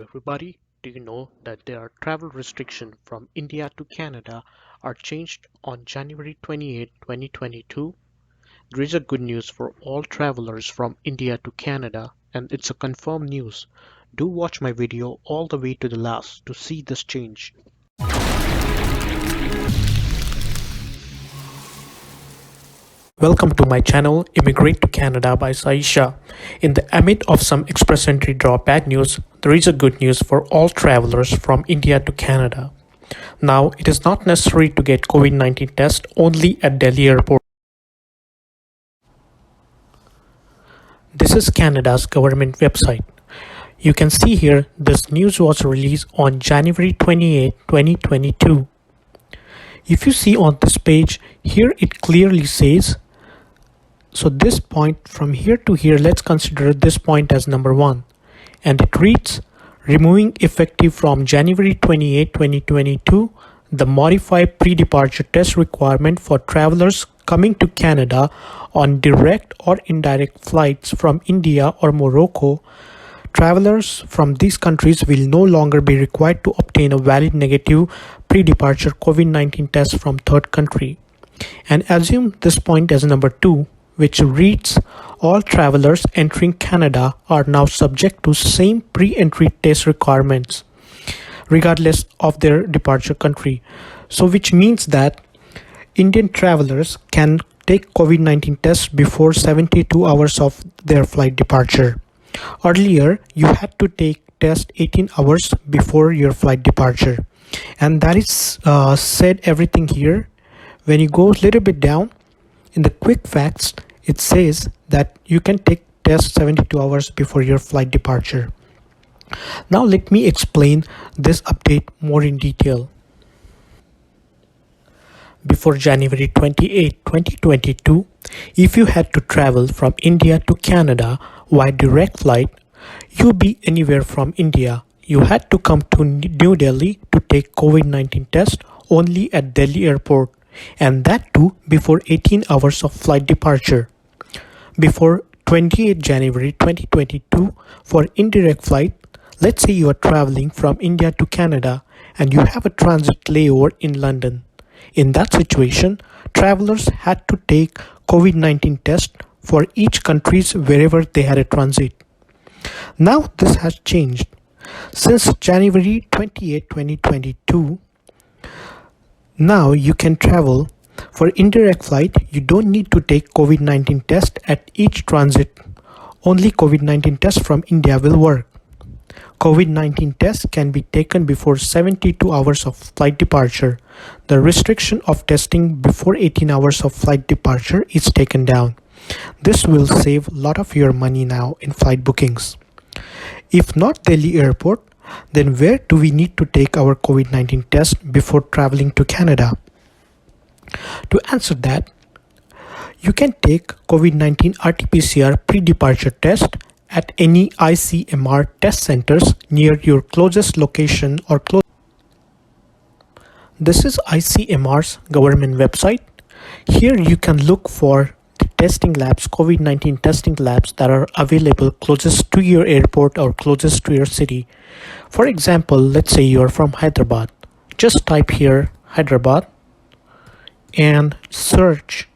Everybody, do you know that their travel restrictions from India to Canada are changed on January 28, 2022? There is a good news for all travelers from India to Canada, and it's a confirmed news. Do watch my video all the way to the last to see this change. Welcome to my channel Immigrate to Canada by Saisha. In the amid of some express entry draw bad news, there is a good news for all travelers from India to Canada. Now, it is not necessary to get COVID-19 test only at Delhi airport. This is Canada's government website. You can see here this news was released on January 28, 2022. If you see on this page, here it clearly says, so this point from here to here, let's consider this point as number 1. And it reads, removing effective from January 28, 2022, the modified pre-departure test requirement for travelers coming to Canada on direct or indirect flights from India or Morocco. Travelers from these countries will no longer be required to obtain a valid negative pre-departure COVID-19 test from third country. And assume this point as number 2, which reads, all travelers entering Canada are now subject to same pre-entry test requirements, regardless of their departure country. So which means that Indian travelers can take COVID-19 tests before 72 hours of their flight departure. Earlier, you had to take test 18 hours before your flight departure. And that is said everything here. When you go a little bit down, in the quick facts, it says that you can take test 72 hours before your flight departure. Now let me explain this update more in detail. Before January 28, 2022, if you had to travel from India to Canada via direct flight, you be anywhere from India. You had to come to New Delhi to take COVID-19 test only at Delhi airport, and that too before 18 hours of flight departure. Before 28 January 2022, for indirect flight, let's say you are traveling from India to Canada and you have a transit layover in London. In that situation, travelers had to take COVID-19 test for each countries wherever they had a transit. Now this has changed. Since January 28, 2022, now you can travel for indirect flight. You don't need to take COVID-19 test at each transit. Only COVID-19 test from India will work. COVID-19 test can be taken before 72 hours of flight departure. The restriction of testing before 18 hours of flight departure is taken down. This will save a lot of your money now in flight bookings. If not Delhi airport, then where do we need to take our COVID-19 test before traveling to Canada? To answer that, you can take COVID-19 RT-PCR pre-departure test at any ICMR test centers near your closest location or This is ICMR's government website. Here you can look for the testing labs, COVID-19 testing labs that are available closest to your airport or closest to your city. For example, let's say you're from Hyderabad. Just type here Hyderabad and search.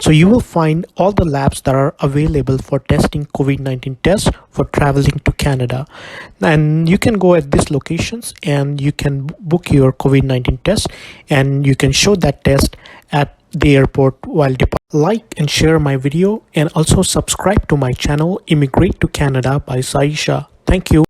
So you will find all the labs that are available for testing COVID-19 tests for traveling to Canada. And you can go at these locations and you can book your COVID-19 test and you can show that test at the airport while departing. Like and share my video and also subscribe to my channel Immigrate to Canada by Saisha. Thank you.